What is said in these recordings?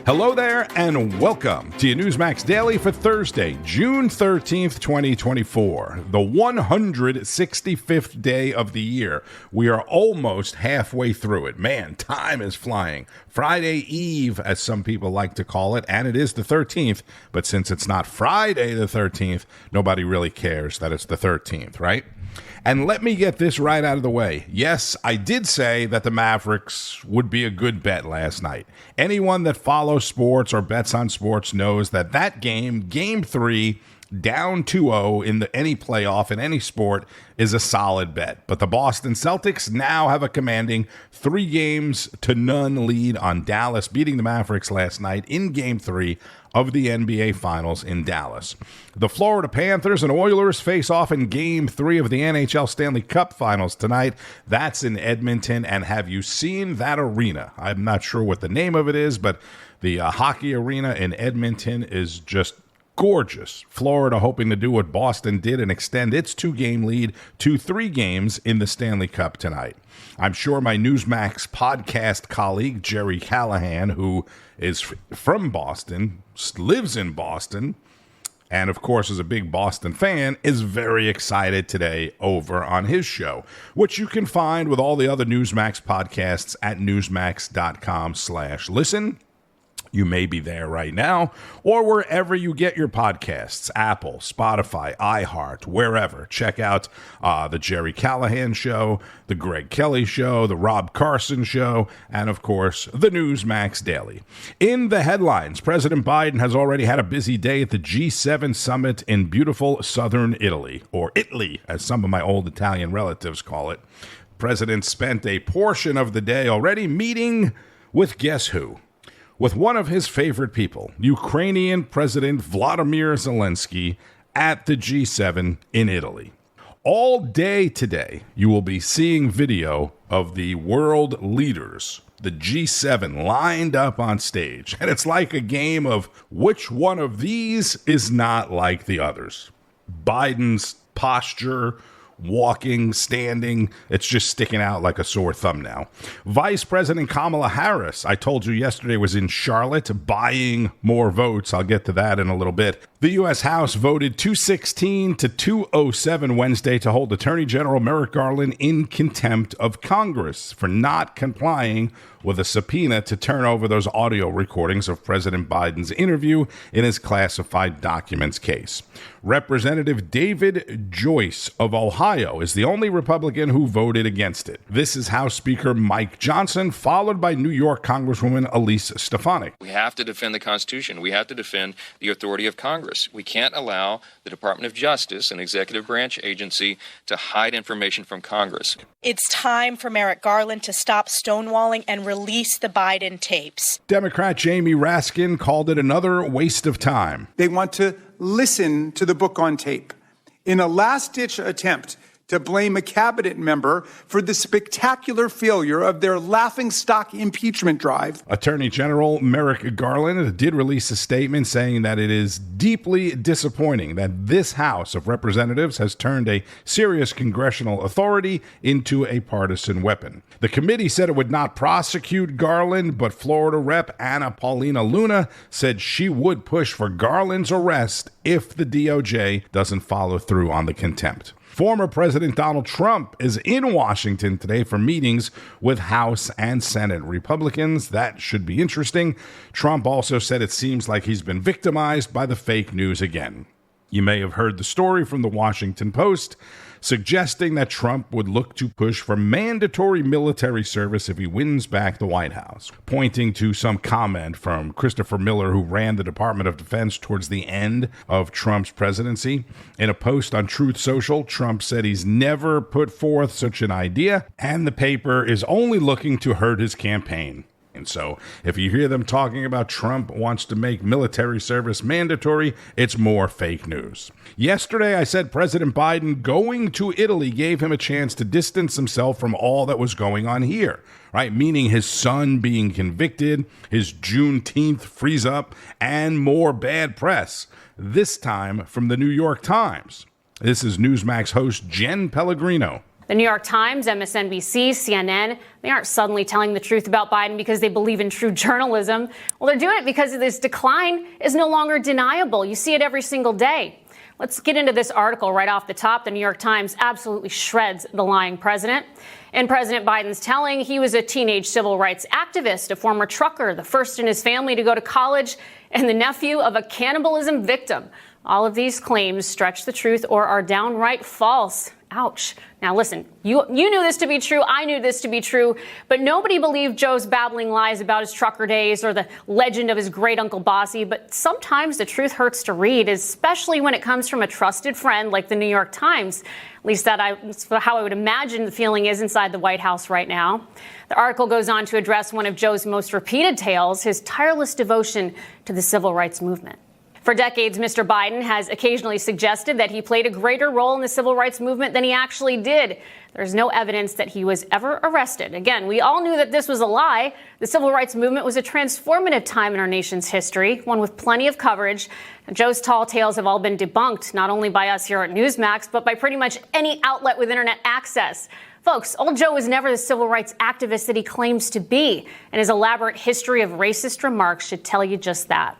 Hello there, and welcome to your NEWSMAX Daily for Thursday, June 13th, 2024, the 165th day of the year. We are almost halfway through it. Man, time is flying. Friday Eve, as some people like to call it, and it is the 13th, but since it's not Friday the 13th, nobody really cares that it's the 13th, right? And let me get this right out of the way. Yes, I did say that the Mavericks would be a good bet last night. Anyone that follows sports or bets on sports knows that that game, Game 3, down 2-0 in any playoff in any sport is a solid bet. But the Boston Celtics now have a commanding 3-0 lead on Dallas, beating the Mavericks last night in Game 3 of the NBA Finals in Dallas. The Florida Panthers and Oilers face off in Game 3 of the NHL Stanley Cup Finals tonight. That's in Edmonton, and have you seen that arena? I'm not sure what the name of it is, but the hockey arena in Edmonton is just gorgeous. Florida hoping to do what Boston did and extend its 2-game lead to 3 games in the Stanley Cup tonight. I'm sure my NEWSMAX podcast colleague, Jerry Callahan, who is from Boston, lives in Boston, and of course is a big Boston fan, is very excited today over on his show, which you can find with all the other NEWSMAX podcasts at newsmax.com/listen. You may be there right now, or wherever you get your podcasts, Apple, Spotify, iHeart, wherever. Check out the Jerry Callahan Show, the Greg Kelly Show, the Rob Carson Show, and, of course, the NEWSMAX Daily. In the headlines, President Biden has already had a busy day at the G7 summit in beautiful southern Italy, or Italy, as some of my old Italian relatives call it. President spent a portion of the day already meeting with guess who? With one of his favorite people, Ukrainian President Vladimir Zelensky, at the G7 in Italy. All day today, you will be seeing video of the world leaders, the G7, lined up on stage. And it's like a game of which one of these is not like the others. Biden's posture, walking, standing, it's just sticking out like a sore thumb now. Vice President Kamala Harris, I told you yesterday, was in Charlotte buying more votes. I'll get to that in a little bit. The U.S. House voted 216 to 207 Wednesday to hold Attorney General Merrick Garland in contempt of Congress for not complying with a subpoena to turn over those audio recordings of President Biden's interview in his classified documents case. Representative David Joyce of Ohio is the only Republican who voted against it. This is House Speaker Mike Johnson, followed by New York Congresswoman Elise Stefanik. We have to defend the Constitution. We have to defend the authority of Congress. We can't allow the Department of Justice, an executive branch agency, to hide information from Congress. It's time for Merrick Garland to stop stonewalling and release the Biden tapes. Democrat Jamie Raskin called it another waste of time. They want to listen to the book on tape in a last-ditch attempt to blame a cabinet member for the spectacular failure of their laughingstock impeachment drive. Attorney General Merrick Garland did release a statement saying that it is deeply disappointing that this House of Representatives has turned a serious congressional authority into a partisan weapon. The committee said it would not prosecute Garland, but Florida Rep. Anna Paulina Luna said she would push for Garland's arrest if the DOJ doesn't follow through on the contempt. Former President Donald Trump is in Washington today for meetings with House and Senate Republicans. That should be interesting. Trump also said it seems like he's been victimized by the fake news again. You may have heard the story from the Washington Post suggesting that Trump would look to push for mandatory military service if he wins back the White House, pointing to some comment from Christopher Miller, who ran the Department of Defense towards the end of Trump's presidency. In a post on Truth Social, Trump said he's never put forth such an idea, and the paper is only looking to hurt his campaign. And so if you hear them talking about Trump wants to make military service mandatory, it's more fake news. Yesterday, I said President Biden going to Italy gave him a chance to distance himself from all that was going on here, right? Meaning his son being convicted, his Juneteenth freeze up, and more bad press, this time from the New York Times. This is NEWSMAX host Jenn Pellegrino. The New York Times, MSNBC, CNN, they aren't suddenly telling the truth about Biden because they believe in true journalism. Well, they're doing it because this decline is no longer deniable. You see it every single day. Let's get into this article right off the top. The New York Times absolutely shreds the lying president. In President Biden's telling, he was a teenage civil rights activist, a former trucker, the first in his family to go to college, and the nephew of a cannibalism victim. All of these claims stretch the truth or are downright false. Ouch. Now listen, you knew this to be true. I knew this to be true. But nobody believed Joe's babbling lies about his trucker days or the legend of his great Uncle Bossy. But sometimes the truth hurts to read, especially when it comes from a trusted friend like the New York Times. At least that's how I would imagine the feeling is inside the White House right now. The article goes on to address one of Joe's most repeated tales, his tireless devotion to the civil rights movement. For decades, Mr. Biden has occasionally suggested that he played a greater role in the civil rights movement than he actually did. There's no evidence that he was ever arrested. Again, we all knew that this was a lie. The civil rights movement was a transformative time in our nation's history, one with plenty of coverage. Joe's tall tales have all been debunked, not only by us here at Newsmax, but by pretty much any outlet with internet access. Folks, old Joe was never the civil rights activist that he claims to be, and his elaborate history of racist remarks should tell you just that.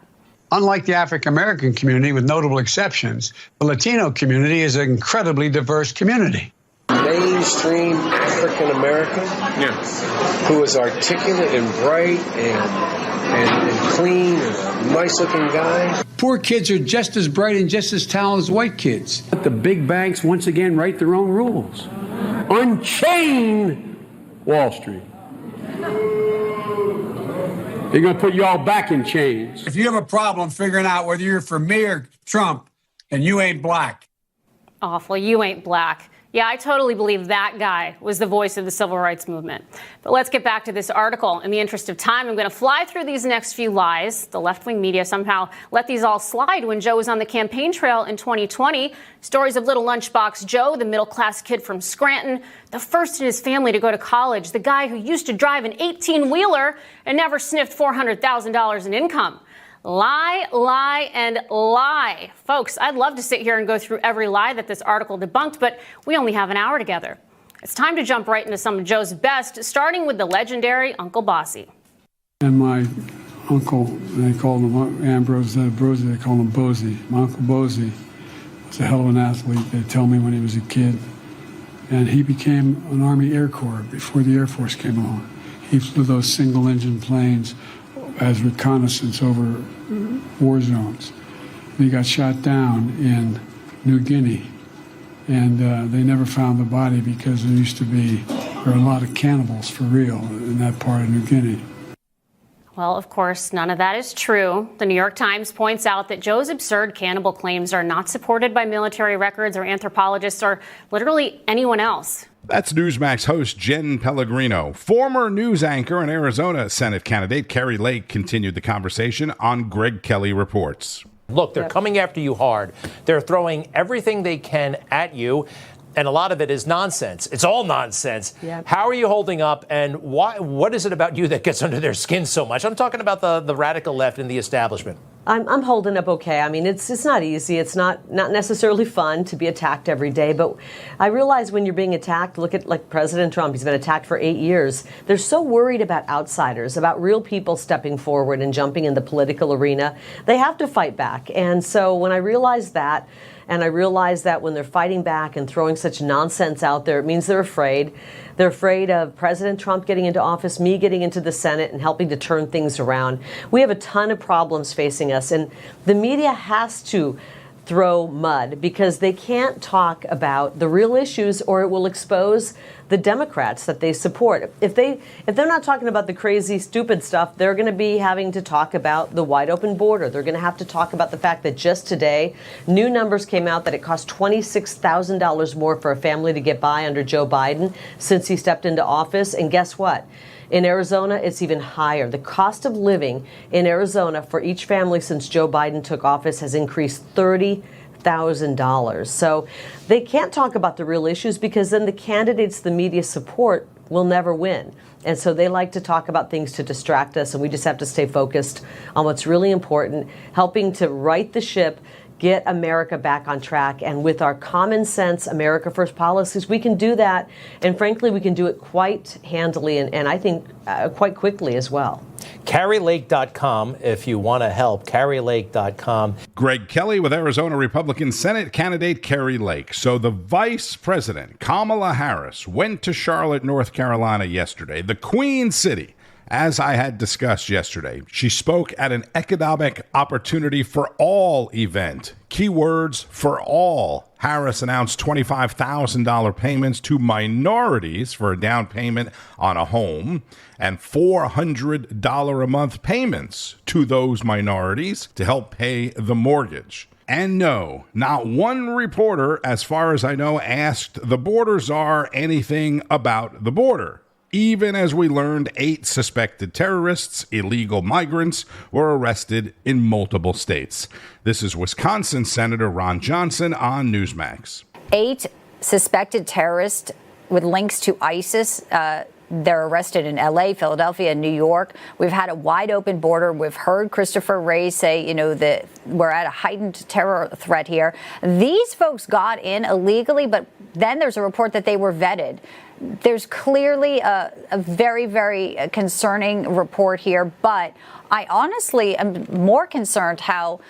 Unlike the African-American community, with notable exceptions, the Latino community is an incredibly diverse community. Mainstream African-American, who is articulate and bright and clean and a nice-looking guy. Poor kids are just as bright and just as talented as white kids. Let the big banks once again write their own rules. Unchain Wall Street. They're going to put you all back in chains. If you have a problem figuring out whether you're for me or Trump, and you ain't black. Awful, you ain't black. Yeah, I totally believe that guy was the voice of the civil rights movement. But let's get back to this article. In the interest of time, I'm going to fly through these next few lies. The left-wing media somehow let these all slide when Joe was on the campaign trail in 2020. Stories of little lunchbox Joe, the middle-class kid from Scranton, the first in his family to go to college, the guy who used to drive an 18-wheeler and never sniffed $400,000 in income. Lie, lie, and lie. Folks, I'd love to sit here and go through every lie that this article debunked, but we only have an hour together. It's time to jump right into some of Joe's best, starting with the legendary Uncle Bossy. And my uncle, they called him Ambrose, they called him Bozy. My Uncle Bozy was a hell of an athlete, they tell me, when he was a kid. And he became an Army Air Corps before the Air Force came along. He flew those single-engine planes as reconnaissance over war zones. He got shot down in New Guinea, and they never found the body because there were a lot of cannibals for real in that part of New Guinea. Well, of course, none of that is true. The New York Times points out that Joe's absurd cannibal claims are not supported by military records or anthropologists or literally anyone else. That's NEWSMAX host Jenn Pellegrino. Former news anchor and Arizona Senate candidate Kari Lake continued the conversation on Greg Kelly Reports. Look, they're coming after you hard. They're throwing everything they can at you. And a lot of it is nonsense. It's all nonsense. Yep. How are you holding up, and why? What is it about you that gets under their skin so much? I'm talking about the radical left and the establishment. I'm holding up okay. I mean, it's not easy. It's not necessarily fun to be attacked every day. But I realize when you're being attacked, look at like President Trump. He's been attacked for 8 years. They're so worried about outsiders, about real people stepping forward and jumping in the political arena. They have to fight back. And so when I realized that, and I realize that when they're fighting back and throwing such nonsense out there, it means they're afraid. They're afraid of President Trump getting into office, me getting into the Senate and helping to turn things around. We have a ton of problems facing us, and the media has to throw mud because they can't talk about the real issues or it will expose the Democrats that they support. If they're not talking about the crazy, stupid stuff, they're going to be having to talk about the wide open border. They're going to have to talk about the fact that just today, new numbers came out that it cost $26,000 more for a family to get by under Joe Biden since he stepped into office. And guess what? In Arizona, it's even higher. The cost of living in Arizona for each family since Joe Biden took office has increased $30,000. So they can't talk about the real issues because then the candidates the media support will never win. And so they like to talk about things to distract us, and we just have to stay focused on what's really important, helping to right the ship, get America back on track. And with our common sense America First policies, we can do that. And frankly, we can do it quite handily and I think quite quickly as well. KariLake.com if you want to help. KariLake.com. Greg Kelly with Arizona Republican Senate candidate Kari Lake. So the Vice President, Kamala Harris, went to Charlotte, North Carolina yesterday, the Queen City. As I had discussed yesterday, she spoke at an Economic Opportunity for All event. Keywords for all. Harris announced $25,000 payments to minorities for a down payment on a home and $400 a month payments to those minorities to help pay the mortgage. And no, not one reporter, as far as I know, asked the border czar anything about the border. Even as we learned 8 suspected terrorists, illegal migrants, were arrested in multiple states. This is Wisconsin Senator Ron Johnson on Newsmax. 8 suspected terrorists with links to ISIS. They're arrested in L.A., Philadelphia, and New York. We've had a wide open border. We've heard Christopher Wray say, that we're at a heightened terror threat here. These folks got in illegally, but then there's a report that they were vetted. There's clearly a very, very concerning report here, but I honestly am more concerned how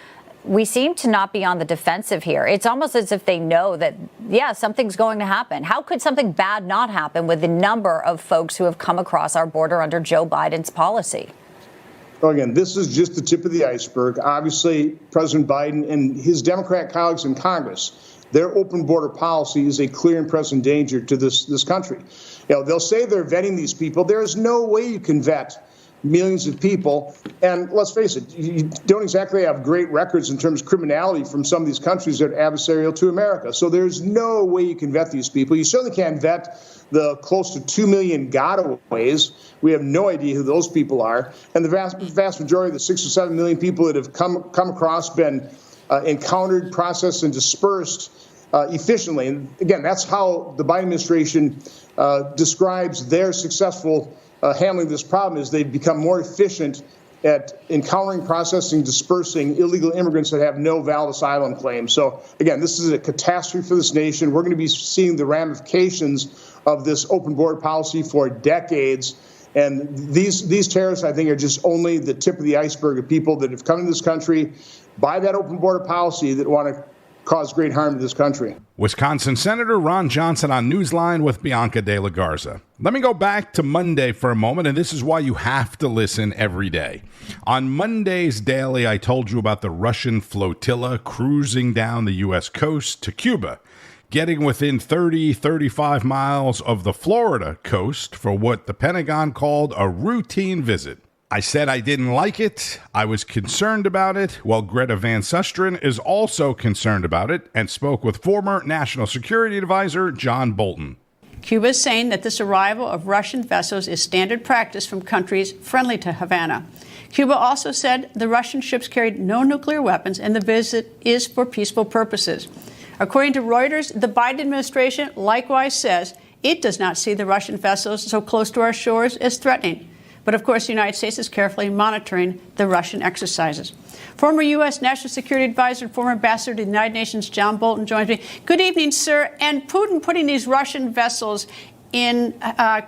we seem to not be on the defensive here. It's almost as if they know that, something's going to happen. How could something bad not happen with the number of folks who have come across our border under Joe Biden's policy? Well, again, this is just the tip of the iceberg. Obviously, President Biden and his Democrat colleagues in Congress, their open border policy is a clear and present danger to this country. They'll say they're vetting these people. There is no way you can vet millions of people. And let's face it, you don't exactly have great records in terms of criminality from some of these countries that are adversarial to America. So there's no way you can vet these people. You certainly can't vet the close to 2 million gotaways. We have no idea who those people are. And the vast majority of the 6 or 7 million people that have come across, been encountered, processed, and dispersed efficiently. And again, that's how the Biden administration describes their successful handling this problem, is they've become more efficient at encountering, processing, dispersing illegal immigrants that have no valid asylum claims. So again, this is a catastrophe for this nation. We're going to be seeing the ramifications of this open border policy for decades. And these terrorists, I think, are just only the tip of the iceberg of people that have come to this country by that open border policy that want to cause great harm to this country. Wisconsin Senator Ron Johnson on Newsline with Bianca De La Garza. Let me go back to Monday for a moment, and this is why you have to listen every day. On Monday's Daily, I told you about the Russian flotilla cruising down the U.S. coast to Cuba, getting within 35 miles of the Florida coast for what the Pentagon called a routine visit. I said I didn't like it. I was concerned about it. Well, Greta Van Susteren is also concerned about it and spoke with former National Security Advisor John Bolton. Cuba is saying that this arrival of Russian vessels is standard practice from countries friendly to Havana. Cuba also said the Russian ships carried no nuclear weapons and the visit is for peaceful purposes. According to Reuters, the Biden administration likewise says it does not see the Russian vessels so close to our shores as threatening. But, of course, the United States is carefully monitoring the Russian exercises. Former U.S. National Security Advisor and former Ambassador to the United Nations, John Bolton, joins me. Good evening, sir. And Putin putting these Russian vessels in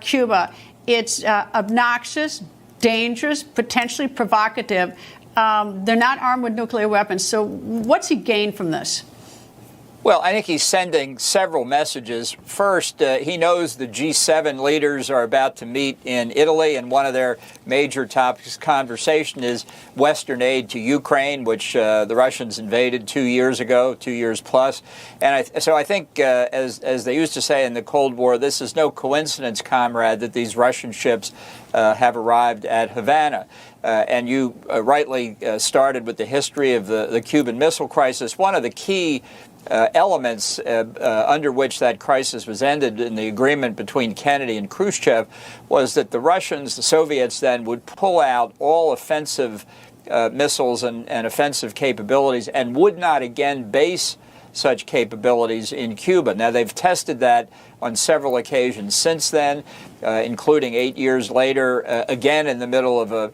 Cuba, it's obnoxious, dangerous, potentially provocative. They're not armed with nuclear weapons. So what's he gained from this? Well, I think he's sending several messages. First, he knows the G7 leaders are about to meet in Italy, and one of their major topics of conversation is Western aid to Ukraine, which the Russians invaded 2 years ago, 2 years plus. And so I think, as they used to say in the Cold War, this is no coincidence, comrade, that these Russian ships have arrived at Havana. And you rightly started with the history of the Cuban Missile Crisis. One of the key elements under which that crisis was ended in the agreement between Kennedy and Khrushchev was that the Russians, the Soviets then, would pull out all offensive missiles and offensive capabilities and would not again base such capabilities in Cuba. Now, they've tested that on several occasions since then, including 8 years later, again in the middle of a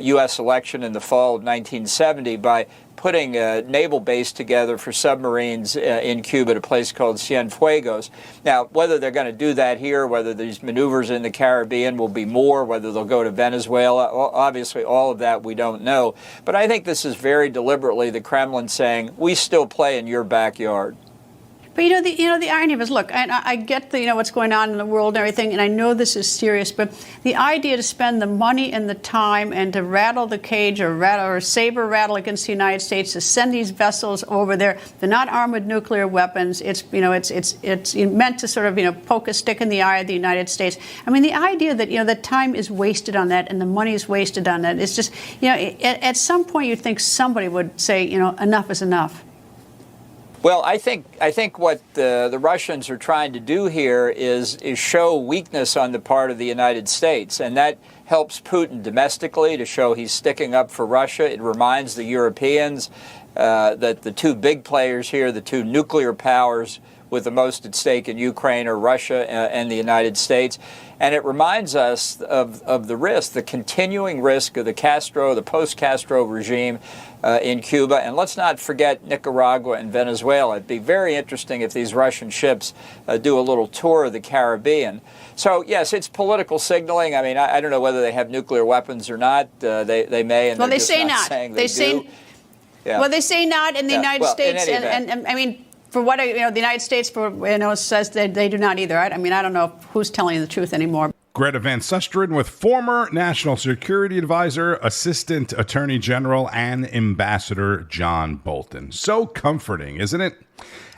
U.S. election in the fall of 1970, by putting a naval base together for submarines in Cuba at a place called Cienfuegos. Now, whether they're going to do that here, whether these maneuvers in the Caribbean will be more, whether they'll go to Venezuela, obviously all of that we don't know. But I think this is very deliberately the Kremlin saying, we still play in your backyard. But the irony of it is, look, I get what's going on in the world and everything, and I know this is serious, but the idea to spend the money and the time and to rattle the cage or saber rattle against the United States to send these vessels over there, they're not armed with nuclear weapons. It's meant to sort of poke a stick in the eye of the United States. I mean, the idea that that time is wasted on that and the money is wasted on that, it's just at some point you'd think somebody would say enough is enough. Well, I think what the Russians are trying to do here is show weakness on the part of the United States, and that helps Putin domestically to show he's sticking up for Russia. It reminds the Europeans that the two big players here, the two nuclear powers with the most at stake in Ukraine, are Russia and the United States. And it reminds us of the risk, the continuing risk of the post-Castro regime in Cuba. And let's not forget Nicaragua and Venezuela. It'd be very interesting if these Russian ships do a little tour of the Caribbean. So, yes, it's political signaling. I mean, I don't know whether they have nuclear weapons or not. They may, and well, they're they just say not saying they do. Yeah. Well, they say not in the United States. And I mean, for what the United States says they do not either. I mean, I don't know who's telling the truth anymore. Greta Van Susteren with former National Security Advisor, Assistant Attorney General, and Ambassador John Bolton. So comforting, isn't it?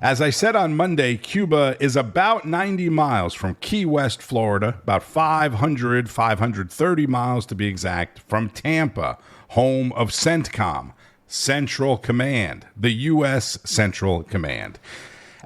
As I said on Monday, Cuba is about 90 miles from Key West, Florida, about 530 miles to be exact, from Tampa, home of CENTCOM, Central Command, the U.S. Central Command.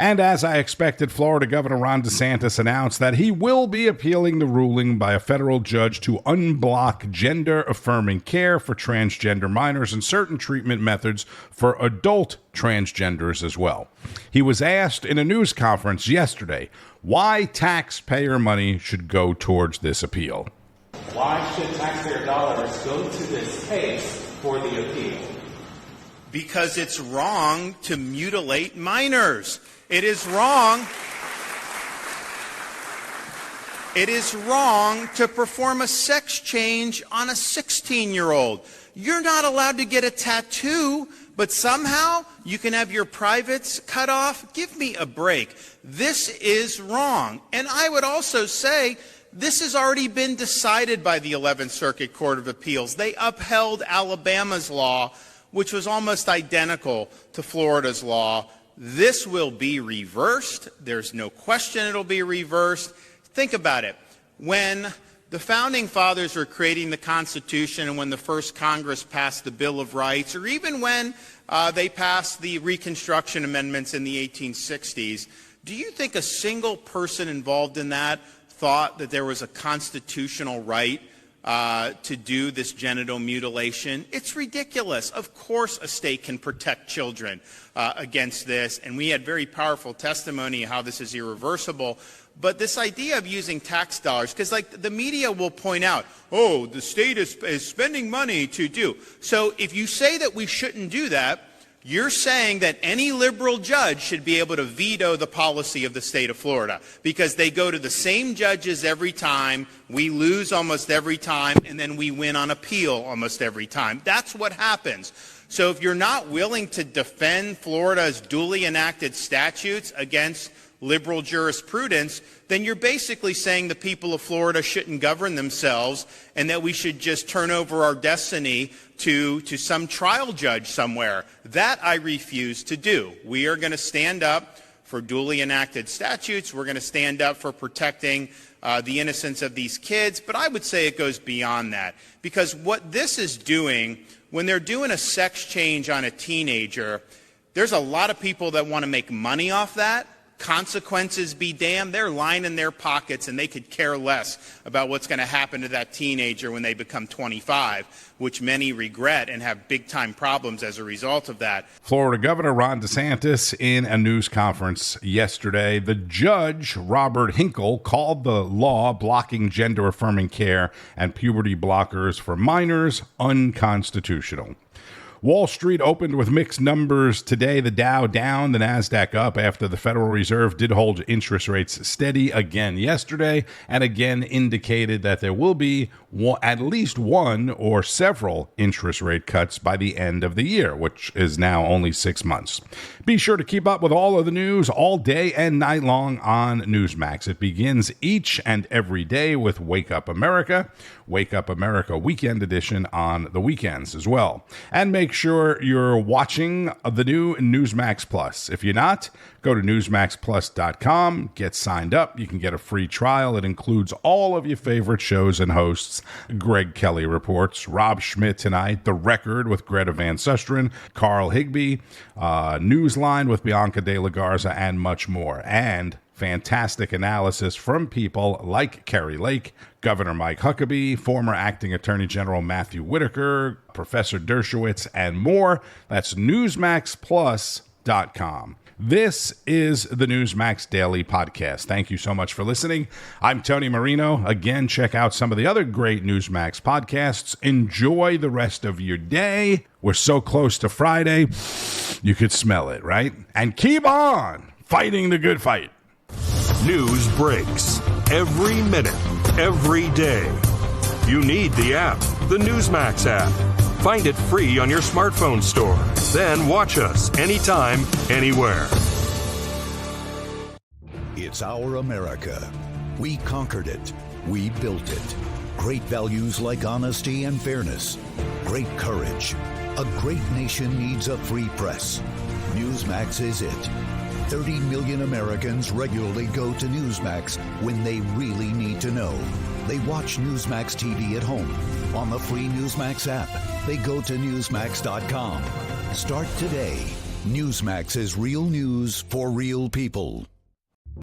And as I expected, Florida Governor Ron DeSantis announced that he will be appealing the ruling by a federal judge to unblock gender-affirming care for transgender minors and certain treatment methods for adult transgenders as well. He was asked in a news conference yesterday why taxpayer money should go towards this appeal. Why should taxpayer dollars go to this case for the appeal? Because it's wrong to mutilate minors. It is wrong. It is wrong to perform a sex change on a 16-year-old. You're not allowed to get a tattoo, but somehow you can have your privates cut off. Give me a break. This is wrong. And I would also say this has already been decided by the 11th Circuit Court of Appeals. They upheld Alabama's law, which was almost identical to Florida's law. This will be reversed. There's no question it'll be reversed. Think about it. When the Founding Fathers were creating the Constitution and when the first Congress passed the Bill of Rights, or even when they passed the Reconstruction Amendments in the 1860s, do you think a single person involved in that thought that there was a constitutional right to do this genital mutilation? It's ridiculous. Of course a state can protect children against this, and we had very powerful testimony how this is irreversible. But this idea of using tax dollars, because like the media will point out, oh, the state is spending money to do. So if you say that we shouldn't do that, you're saying that any liberal judge should be able to veto the policy of the state of Florida because they go to the same judges every time, we lose almost every time, and then we win on appeal almost every time. That's what happens. So if you're not willing to defend Florida's duly enacted statutes against liberal jurisprudence, then you're basically saying the people of Florida shouldn't govern themselves and that we should just turn over our destiny to some trial judge somewhere. That I refuse to do. We are going to stand up for duly enacted statutes. We're going to stand up for protecting the innocence of these kids. But I would say it goes beyond that, because what this is doing, when they're doing a sex change on a teenager, there's a lot of people that want to make money off that. Consequences be damned. They're lining their pockets and they could care less about what's going to happen to that teenager when they become 25, which many regret and have big-time problems as a result of that. Florida Governor Ron DeSantis in a news conference yesterday. The judge, Robert Hinkle, called the law blocking gender-affirming care and puberty blockers for minors unconstitutional. Wall Street opened with mixed numbers today. The Dow down, the NASDAQ up after the Federal Reserve did hold interest rates steady again yesterday and again indicated that there will be at least one or several interest rate cuts by the end of the year, which is now only 6 months. Be sure to keep up with all of the news all day and night long on Newsmax. It begins each and every day with Wake Up America Weekend Edition on the weekends as well. And make sure you're watching the new Newsmax Plus. If you're not, go to newsmaxplus.com, get signed up. You can get a free trial. It includes all of your favorite shows and hosts. Greg Kelly reports, Rob Schmidt tonight, The Record with Greta Van Susteren, Carl Higbee, Newsline with Bianca De La Garza, and much more. And fantastic analysis from people like Kari Lake, Governor Mike Huckabee, former acting Attorney General Matthew Whitaker, Professor Dershowitz, and more. That's newsmaxplus.com. This is the Newsmax Daily Podcast. Thank you so much for listening. I'm Tony Marino. Again, check out some of the other great Newsmax podcasts. Enjoy the rest of your day. We're so close to Friday. You could smell it, right? And keep on fighting the good fight. News breaks every minute, every day. You need the app, the Newsmax app. Find it free on your smartphone store. Then watch us anytime, anywhere. It's our America. We conquered it. We built it. Great values like honesty and fairness. Great courage. A great nation needs a free press. Newsmax is it. 30 million Americans regularly go to Newsmax when they really need to know. They watch Newsmax TV at home. On the free Newsmax app, they go to newsmax.com. Start today. Newsmax is real news for real people.